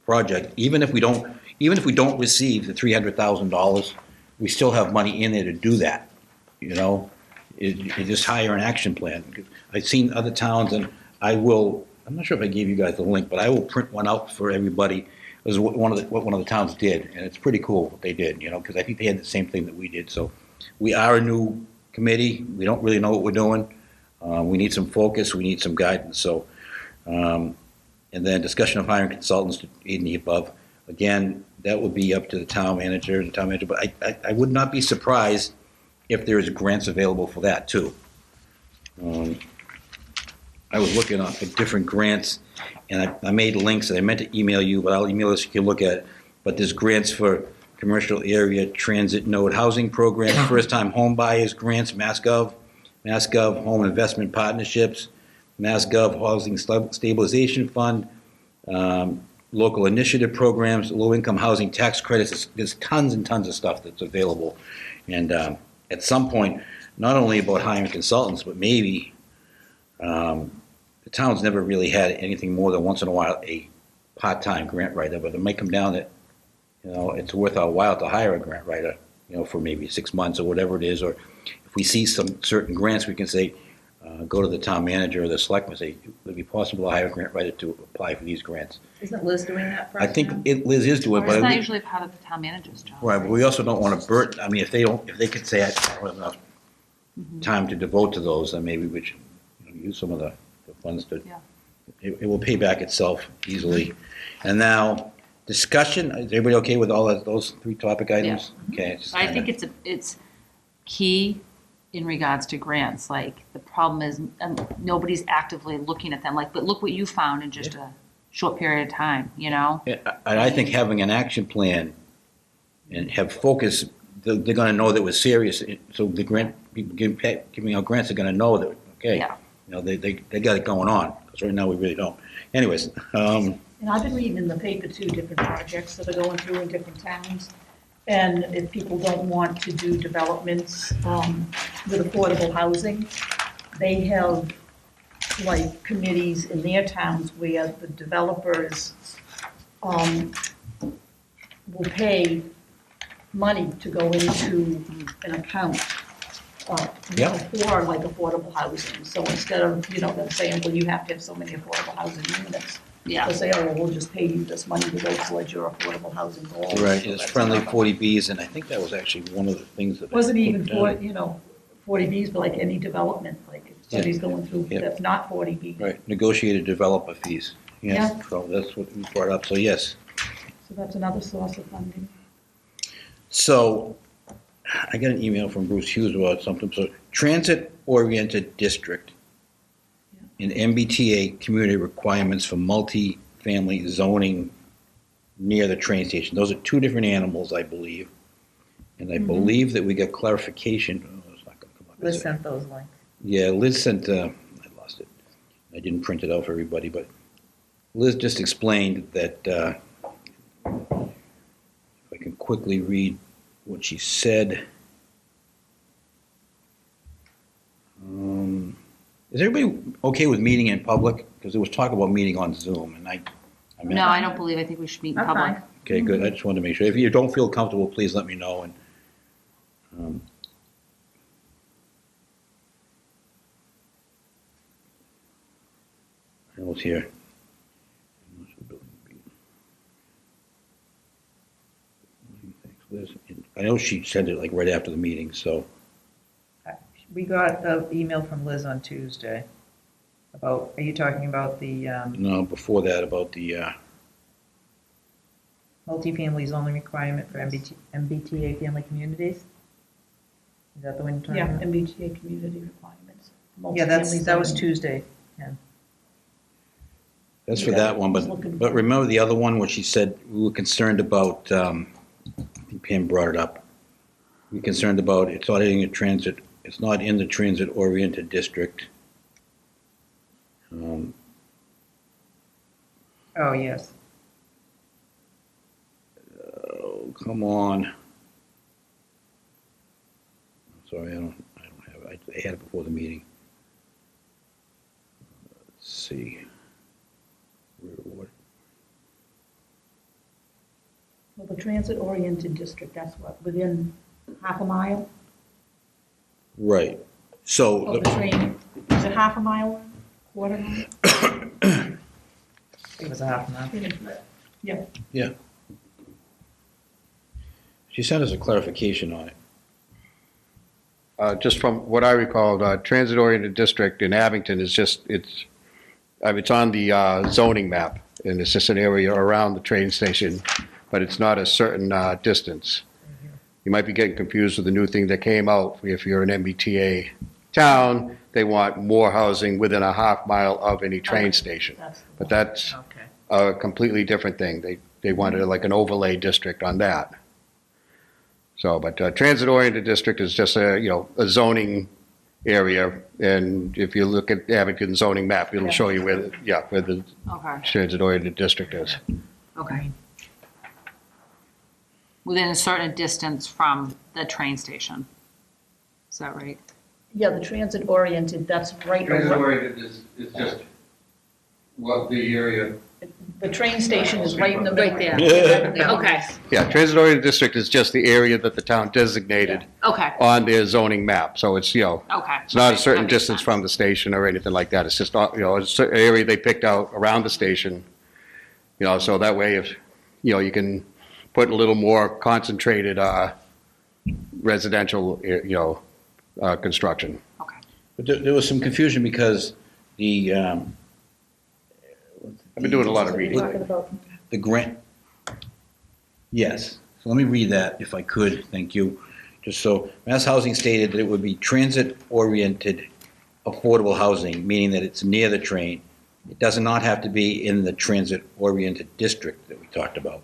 A: project, even if we don't receive the $300,000, we still have money in there to do that. You just hire an action plan. I've seen other towns, and I'm not sure if I gave you guys the link, but I will print one out for everybody. It was what one of the towns did, and it's pretty cool what they did, because I think they had the same thing that we did. So we are a new committee. We don't really know what we're doing. We need some focus. We need some guidance. So, and then discussion of hiring consultants to aid in the above. Again, that would be up to the town manager, but I would not be surprised if there is grants available for that too. I was looking at different grants, and I made links, and I meant to email you, but I'll email this so you can look at it. But there's grants for commercial area transit node housing programs, first-time home buyers grants, MassGov, Home Investment Partnerships, MassGov Housing Stabilization Fund, local initiative programs, low-income housing tax credits. There's tons and tons of stuff that's available. And at some point, not only about hiring consultants, but maybe the town's never really had anything more than once in a while a part-time grant writer, but it might come down that, it's worth our while to hire a grant writer, for maybe 6 months or whatever it is. Or if we see some certain grants, we can say, go to the town manager or the selectman and say, would it be possible to hire a grant writer to apply for these grants?
C: Isn't Liz doing that for us
A: I think
C: now?
A: Liz is doing it,
D: It's
A: but
D: not usually part of the town manager's job.
A: right, but we also don't want to burden. I mean, if they could say I don't have enough time to devote to those, then maybe we should use some of the funds to.
D: Yeah.
A: It will pay back itself easily. And now, discussion. Is everybody okay with all of those 3 topic items? Okay. It's just
D: I think
A: kinda-
D: it's key in regards to grants. Like, the problem is nobody's actively looking at them. Like, but look what you found in just a short period of time,
A: Yeah, and I think having an action plan and have focus, they're going to know that we're serious. So the grant people giving out grants are going to know that okay,
D: Yeah.
A: they got it going on. Because right now we really don't. Anyways,
B: And I've been reading in the paper too, different projects that are going through in different towns. And if people don't want to do developments with affordable housing, they have like committees in their towns where the developers will pay money to go into an account for like affordable housing. So instead of, them saying, well, you have to have so many affordable housing units,
D: Yeah.
B: they'll say, oh, well, we'll just pay you this money to go towards your affordable housing goals.
A: right,
B: So
A: it's
B: that's
A: friendly
B: another-
A: 40Bs, and I think that was actually one of the things that.
B: Wasn't even
A: for,
B: 40Bs, but like any development, like if somebody's going through,
A: Yeah.
B: that's not 40B.
A: Right, negotiated developer fees. Yes,
B: Yeah.
A: so that's what we brought up. So yes.
B: So that's another source of funding.
A: So I got an email from Bruce Hughes about something. So transit-oriented district in MBTA community requirements for multi-family zoning near the train station. Those are 2 different animals, I believe. And I believe that we got clarification.
C: Liz sent those links.
A: Yeah, Liz sent, I lost it. I didn't print it out for everybody, but Liz just explained that, if I can quickly read what she said. Is everybody okay with meeting in public? Because there was talk about meeting on Zoom, and I mean,
D: No, I don't believe, I think we should meet in
C: I'm
D: public.
C: fine.
A: okay, good. I just wanted to make sure. If you don't feel comfortable, please let me know. And I was here. Liz. I know she sent it like right after the meeting, so.
C: We got the email from Liz on Tuesday about, are you talking about the
A: No, before that, about the,
C: multifamily zoning requirement for MBTA family communities? Is that the one you're talking
B: Yeah,
C: about?
B: MBTA community requirements.
C: Yeah, that was
B: Multifamily
C: Tuesday.
A: that's for
B: Yeah,
A: that one,
B: I was looking
A: but
B: for-
A: remember the other one where she said we were concerned about, I think Pam brought it up. We're concerned about it's not in a transit, it's not in the transit-oriented district.
C: Oh, yes.
A: Oh, come on. Sorry, I don't have it. I had it before the meeting. Let's see. What?
B: Well, the transit-oriented district, that's what, within half a mile
A: Right. So,
B: of the train? Is it half a mile, quarter mile?
C: It was a half an hour.
B: Yeah,
A: she sent us a clarification on it.
F: Just from what I recall, the transit-oriented district in Abington is just, it's on the zoning map, and it's just an area around the train station, but it's not a certain distance. You might be getting confused with the new thing that came out. If you're an MBTA town, they want more housing within a half mile of any train station.
B: that's the
F: But
B: one.
F: that's
C: Okay.
F: a completely different thing. They wanted like an overlay district on that. So, but transit-oriented district is just a zoning area, and if you look at Abington zoning map, it'll show you where the
D: Okay,
F: transit-oriented district is.
D: okay. Within a certain distance from the train station. Is that right?
B: Yeah, the transit-oriented, that's right
E: Transit
B: over,
E: oriented is just what the area.
B: the train station is right in the middle.
D: Right there.
A: Yeah.
D: Okay,
F: Yeah, transit-oriented district is just the area that the town designated
D: okay,
F: on their zoning map. So it's,
D: okay.
F: it's not a
D: That
F: certain
D: makes
F: distance
D: sense.
F: from the station or anything like that. It's just, it's an area they picked out around the station. So that way if, you can put a little more concentrated residential, construction.
D: Okay.
A: But there was some confusion because the,
F: I've been doing a lot of
B: We're
F: reading.
B: talking about
A: the grant, yes. So let me read that if I could, thank you. Just so, Mass Housing stated that it would be transit-oriented affordable housing, meaning that it's near the train. It does not have to be in the transit-oriented district that we talked about.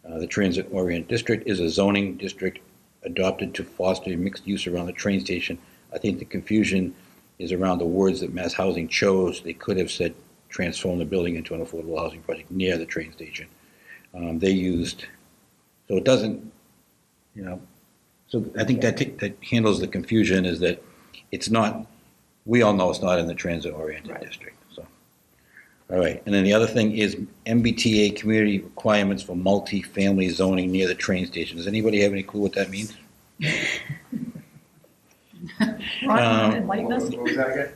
A: The transit-oriented district is a zoning district adopted to foster mixed use around the train station. I think the confusion is around the words that Mass Housing chose. They could have said transform the building into an affordable housing project near the train station. They used, so it doesn't, so I think that handles the confusion is that it's not, we all know it's not in the transit-oriented
B: Right.
A: district, so. All right, and then the other thing is MBTA community requirements for multi-family zoning near the train station. Does anybody have any clue what that means?
B: Ron, enlighten us.
E: What was that again?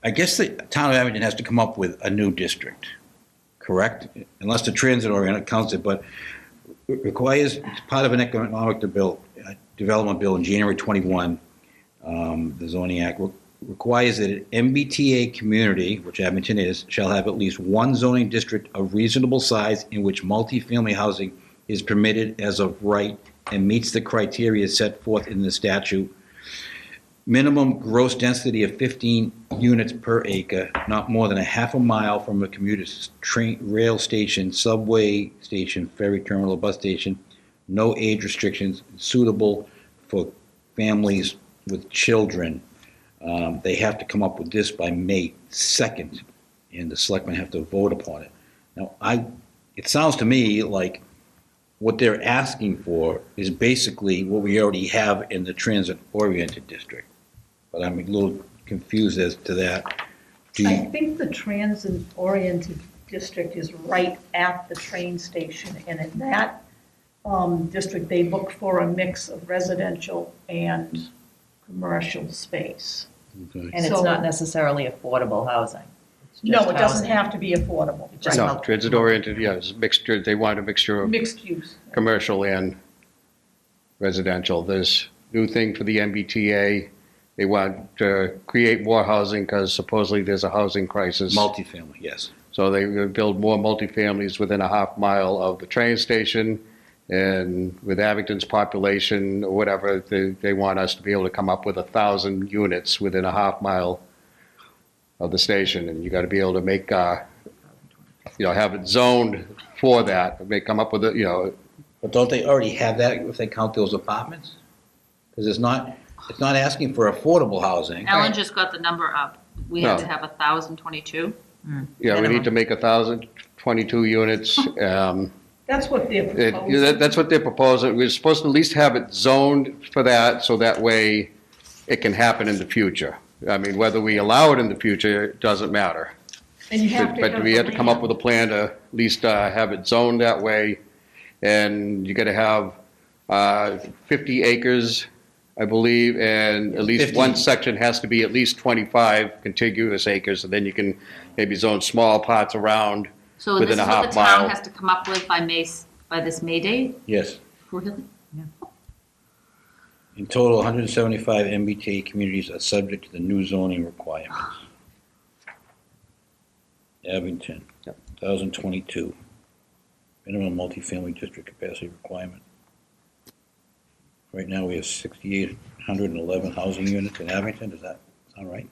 A: I guess the town of Abington has to come up with a new district, correct? Unless the transit-oriented counts it, but it requires, it's part of an economic development bill in January 21, the zoning act requires that an MBTA community, which Abington is, shall have at least one zoning district of reasonable size in which multifamily housing is permitted as of right and meets the criteria set forth in the statute. Minimum gross density of 15 units per acre, not more than a half a mile from a commuter's train, rail station, subway station, ferry terminal, or bus station. No age restrictions, suitable for families with children, they have to come up with this by May 2nd, and the selectmen have to vote upon it. Now, it sounds to me like what they're asking for is basically what we already have in the transit-oriented district. But I'm a little confused as to that.
B: I think the transit-oriented district is right at the train station, and in that district, they look for a mix of residential and commercial space.
A: Okay.
C: And it's
B: So-
C: not necessarily affordable housing. It's
B: No,
C: just
B: it doesn't
C: housing.
B: have to be affordable.
C: Just
F: No,
C: help-
F: transit oriented, yeah, it's mixture, they want a mixture of
B: Mixed use.
F: commercial and residential. There's new thing for the MBTA. They want to create more housing because supposedly there's a housing crisis.
A: Multifamily, yes.
F: So they will build more multifamilies within a half mile of the train station. And with Abington's population or whatever, they want us to be able to come up with 1,000 units within a half mile of the station. And you got to be able to make, have it zoned for that. They come up with it,
A: But don't they already have that if they count those apartments? Because it's not asking for affordable housing.
D: Ellen just got the number up. We have
F: No.
D: to have 1,022.
F: we
C: Minimum.
F: need to make 1,022 units.
B: That's what they're proposing.
F: That's what they're proposing. We're supposed to at least have it zoned for that, so that way it can happen in the future. I mean, whether we allow it in the future, it doesn't matter.
B: And you have to.
F: But we have to come up with a plan to at least have it zoned that way. And you gotta have 50 acres, I believe, and at least
A: 50.
F: one section has to be at least 25 contiguous acres, and then you can maybe zone small parts around.
D: So this is
F: Within a
D: what
F: half
D: the town
F: mile.
D: has to come up with by this May date?
A: Yes.
D: Really?
A: In total, 175 MBTA communities are subject to the new zoning requirements. Abington, 1,022. Minimum multifamily district capacity requirement. Right now, we have 6,811 housing units in Abington. Does that sound right?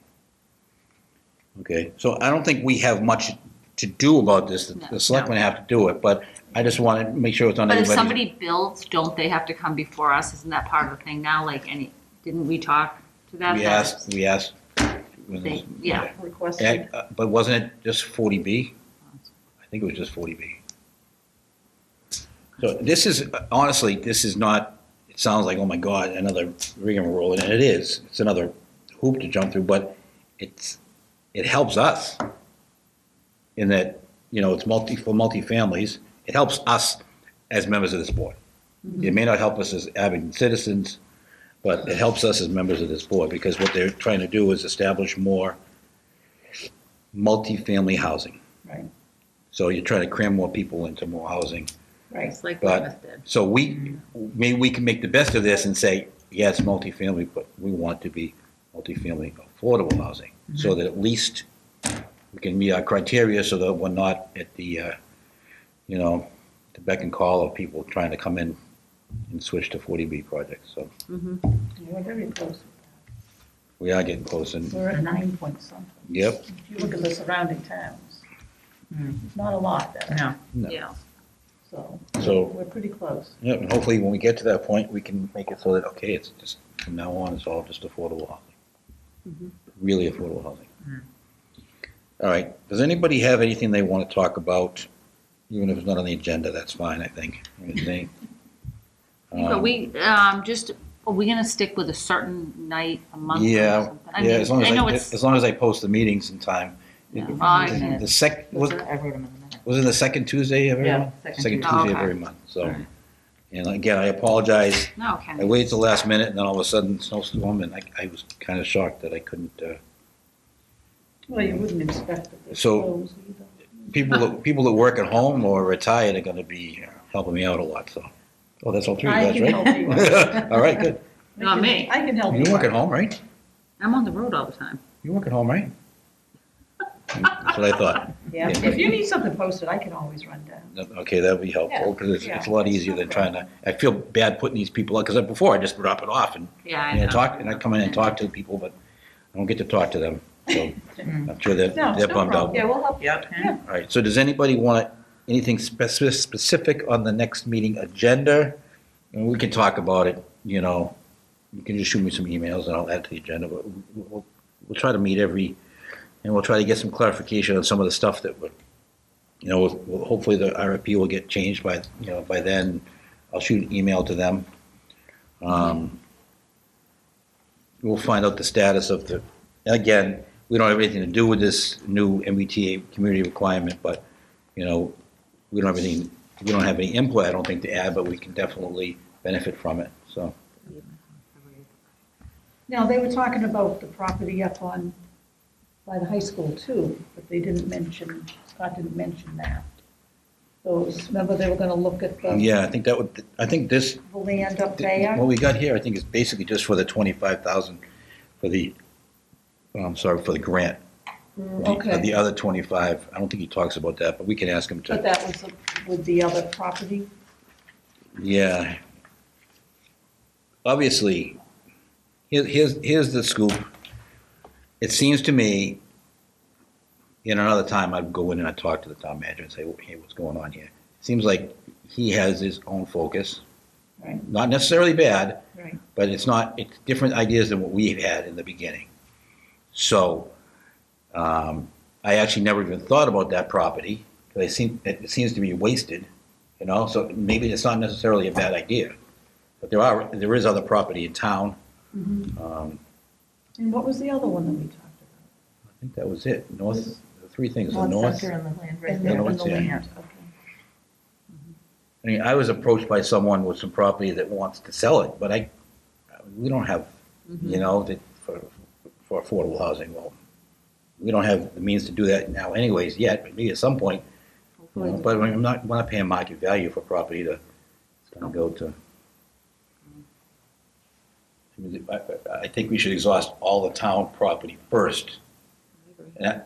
A: Okay, so I don't think we have much to do about this. The selectmen have to do it, but I just want to make sure it's on
D: But if
A: everybody's.
D: somebody builds, don't they have to come before us? Isn't that part of the thing now? Didn't we talk to that?
A: We asked.
D: Yeah.
B: Requested.
A: But wasn't it just 40B? I think it was just 40B. So this is, honestly, this is not, it sounds like, oh my God, another rigmarole, and it is. It's another hoop to jump through, but it helps us in that, it's for multifamilies. It helps us as members of this board. It may not help us as Abington citizens, but it helps us as members of this board, because what they're trying to do is establish more multifamily housing.
B: Right,
A: So you're trying to cram more people into more housing.
B: right.
D: It's like
A: But-
D: Plymouth did.
A: So maybe we can make the best of this and say, yeah, it's multifamily, but we want to be multifamily affordable housing, so that at least we can meet our criteria, so that we're not at the beck and call of people trying to come in and switch to 40B projects. So
B: We're very close.
A: we are getting close, and,
B: We're at 9 point something.
A: yep,
B: If you look at the surrounding towns, it's not a lot there.
C: No.
A: no.
D: Yeah.
A: So,
B: We're pretty close.
A: yeah, and hopefully when we get to that point, we can make it so that, okay, it's just, from now on, it's all just affordable housing. Really affordable housing. All right, does anybody have anything they want to talk about? Even if it's not on the agenda, that's fine, I think. Anything?
D: But are we gonna stick with a certain night, a month or
A: Yeah,
D: something?
A: yeah, as long
D: I know it's.
A: as long as I post the meetings in time.
D: Yeah.
A: The
C: I wrote them in the minute.
A: was it the second Tuesday of every
C: Yeah,
A: month?
C: second
A: Second
D: Tuesday.
A: Tuesday of
D: Oh, okay.
A: every month, so. And again, I apologize.
D: No,
A: I
D: okay.
A: waited till the last minute, and then all of a sudden, snowstorm, and I was kind of shocked that I couldn't,
B: Well, you wouldn't expect it. They're
A: So-
B: closed either.
A: people that work at home or retired are gonna be helping me out a lot, so. Oh, that's all three of
B: I
A: you
B: can
A: guys,
B: help
A: right?
B: you.
A: All right, good.
D: Not me.
B: I can help you.
A: You work
B: out.
A: at home, right?
D: I'm on the road all the time.
A: You work at home, right? That's what I thought.
B: Yeah,
A: Yeah.
B: if you need something posted, I can always run down.
A: Okay, that'd be helpful, because it's
B: Yeah,
A: a lot
B: yeah.
A: easier than trying to, I feel bad putting these people out, because before I just drop it off and,
D: Yeah, I know.
A: I come in and talk to people, but I don't get to talk to them, so I'm sure
B: No,
A: they're
B: it's no
A: bummed out.
B: problem. Yeah, we'll help you.
C: Yep.
B: Yeah.
A: All right, so does anybody want anything specific on the next meeting agenda? And we can talk about it, you can just shoot me some emails and I'll add to the agenda, but we'll try to meet and we'll try to get some clarification on some of the stuff that would, hopefully the RFP will get changed by then. I'll shoot an email to them. We'll find out the status of and again, we don't have anything to do with this new MBTA community requirement, but, we don't have any input, I don't think, to add, but we can definitely benefit from it, so.
B: Now, they were talking about the property up by the high school too, but they didn't mention, Scott didn't mention that. Remember they were gonna look at the
A: Yeah, I think this,
B: the land up there?
A: what we got here, I think is basically just for the 25,000 for the, for the grant.
B: Okay,
A: The other 25, I don't think he talks about that, but we can ask him
B: but
A: to,
B: that was with the other property?
A: yeah. Obviously, here's the scoop. It seems to me, another time I'd go in and I'd talk to the town manager and say, hey, what's going on here? It seems like he has his own focus.
B: Right.
A: Not necessarily bad,
B: Right.
A: but it's different ideas than what we had in the beginning. So, I actually never even thought about that property, because it seems to be wasted, so maybe it's not necessarily a bad idea. But there is other property in town.
B: Mhm. And what was the other one that we talked
A: I think that was it. The three things, the
C: North
A: north.
C: Center and the land
B: about?
C: right
B: And
C: there.
B: the
A: north, yeah.
B: land, okay.
A: I mean, I was approached by someone with some property that wants to sell it, but we don't have, for affordable housing. Well, we don't have the means to do that now anyways yet, but maybe at some point. But we're not paying market value for property it's gonna go to. I think we should exhaust all the town property first. And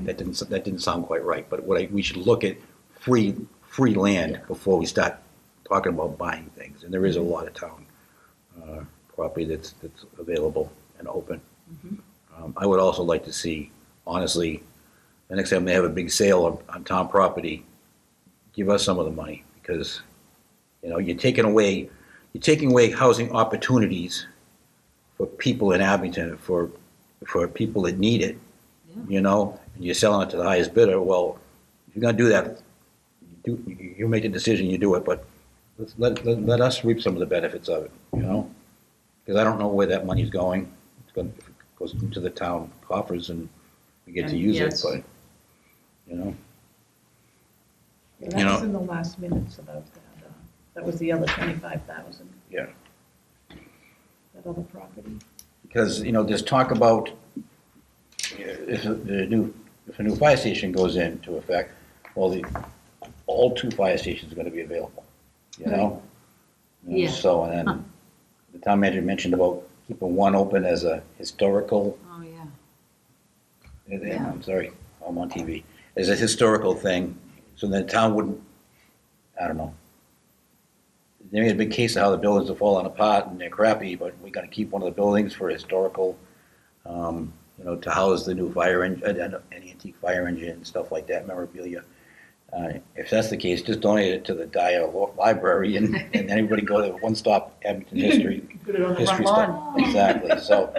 A: that didn't sound quite right, but we should look at free land before we start talking about buying things. And there is a lot of town property that's available and open. I would also like to see, honestly, the next time they have a big sale on town property, give us some of the money, because you're taking away housing opportunities for people in Abington, for people that need it. And you're selling it to the highest bidder. Well, if you're gonna do that, you make the decision, you do it, but let us reap some of the benefits of it, because I don't know where that money's going. If it goes into the town coffers and we get to use it,
C: Yes.
A: but,
B: Yeah, that was in the last minutes about that. That was the other 25,000.
A: Yeah.
B: That other property.
A: because, there's talk about if a new fire station goes into effect, well, all two fire stations are gonna be available,
D: Yeah.
A: So, and then the town manager mentioned about keeping one open as a historical,
D: Oh, yeah.
A: I'm sorry, I'm on TV, as a historical thing, so the town wouldn't, I don't know. They made a big case of how the buildings are falling apart and they're crappy, but we gotta keep one of the buildings for historical, to house the new fire engine, an antique fire engine and stuff like that, memorabilia. If that's the case, just donate it to the Dyer Library and everybody go to one-stop Abington history.
B: Put it on the
A: History
B: front
A: stuff.
B: lawn.
A: Exactly, so,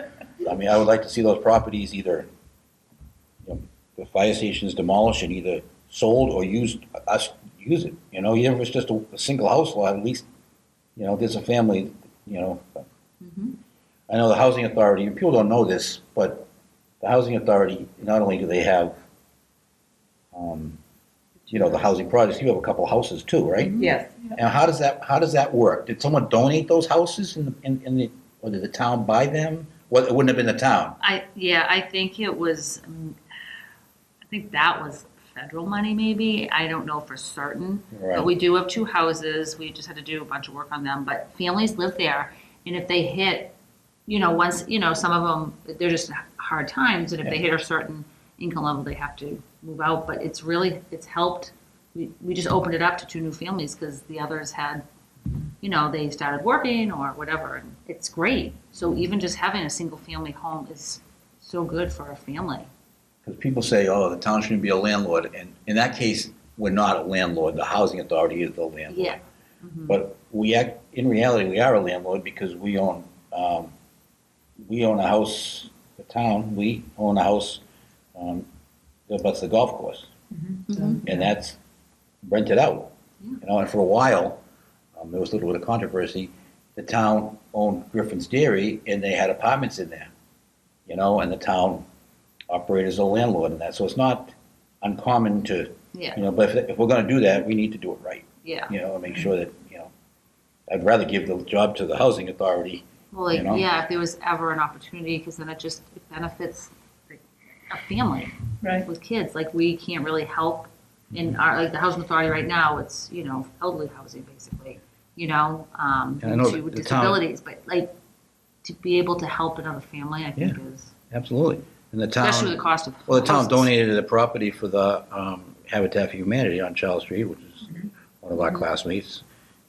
A: I would like to see those properties either, the fire stations demolished and either sold or use it, even if it's just a single house lot, at least, there's a family, I know the housing authority, and people don't know this, but the housing authority, not only do they have, the housing projects, you have a couple of houses too, right?
C: Yes.
A: And how does that work? Did someone donate those houses or did the town buy them? Well, it wouldn't have been the town.
D: I think it was, I think that was federal money maybe. I don't know for certain.
A: Right.
D: But we do have two houses. We just had to do a bunch of work on them. But families live there. And if they hit, once, some of them, they're just hard times. And if they hit a certain income level, they have to move out. But it's helped. We just opened it up to two new families because the others had, they started working or whatever. And it's great. So even just having a single family home is so good for a family.
A: Because people say, oh, the town shouldn't be a landlord. And in that case, we're not a landlord. The housing authority is the landlord.
D: Yeah.
A: But in reality, we are a landlord because we own we own a house, the town, we own a house, that abuts the golf course.
D: Mhm.
A: And that's rented out.
D: Yeah.
A: You know, and for a while, there was a little bit of controversy. The town owned Griffin's Dairy, and they had apartments in there. You know, and the town operated as a landlord and that. So it's not uncommon to,
D: Yeah,
A: you know, but if we're gonna do that, we need to do it right.
D: yeah.
A: You know, and make sure that, you know, I'd rather give the job to the housing authority.
D: Well, like,
A: You know?
D: yeah, if there was ever an opportunity, because then it benefits a family
B: Right.
D: with kids. Like, we can't really help in our, like, the housing authority right now, it's, you know, elderly housing, basically, you know,
A: And I know
D: due to
A: the town-
D: disabilities, but like, to be able to help another family, I think is,
A: Absolutely. And the town.
D: especially with the cost of.
A: Well, the town
D: houses.
A: donated the property for the Habitat for Humanity on Charles Street, which is one of our classmates.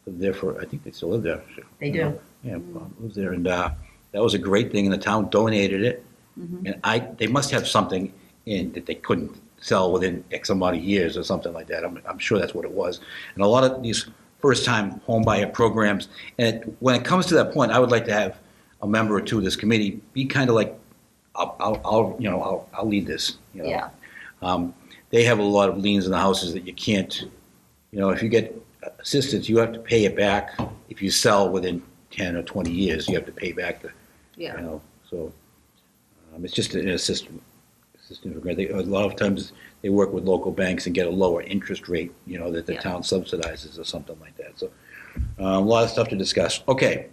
A: Lived there for, I think they still live there.
C: They do.
A: Yeah, lives there, and that was a great thing, and the town donated it.
D: Mhm.
A: And they must have something in that they couldn't sell within X amount of years or something like that. I'm sure that's what it was. And a lot of these first-time home buyer programs, and when it comes to that point, I would like to have a member or two of this committee be kind of like, I'll lead this. You know?
D: Yeah,
A: They have a lot of liens in the houses that you can't, you know, if you get assistance, you have to pay it back. If you sell within 10 or 20 years, you have to pay back the,
D: yeah.
A: you know, so it's just an assistance. A lot of times they work with local banks and get a lower interest rate, you know, that the
D: Yeah.
A: town subsidizes or something like that. So a lot of stuff to discuss. Okay,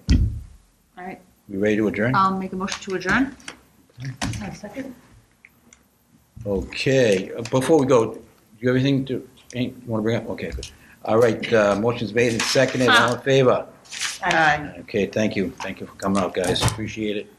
D: All right,
A: we ready to adjourn?
D: make a motion to adjourn?
B: A second?
A: Okay, before we go, do you have anything you want to bring up? Okay, good. All right, motion's made and seconded, all in favor?
C: Aye.
A: Okay, thank you. Thank you for coming out, guys. Appreciate it.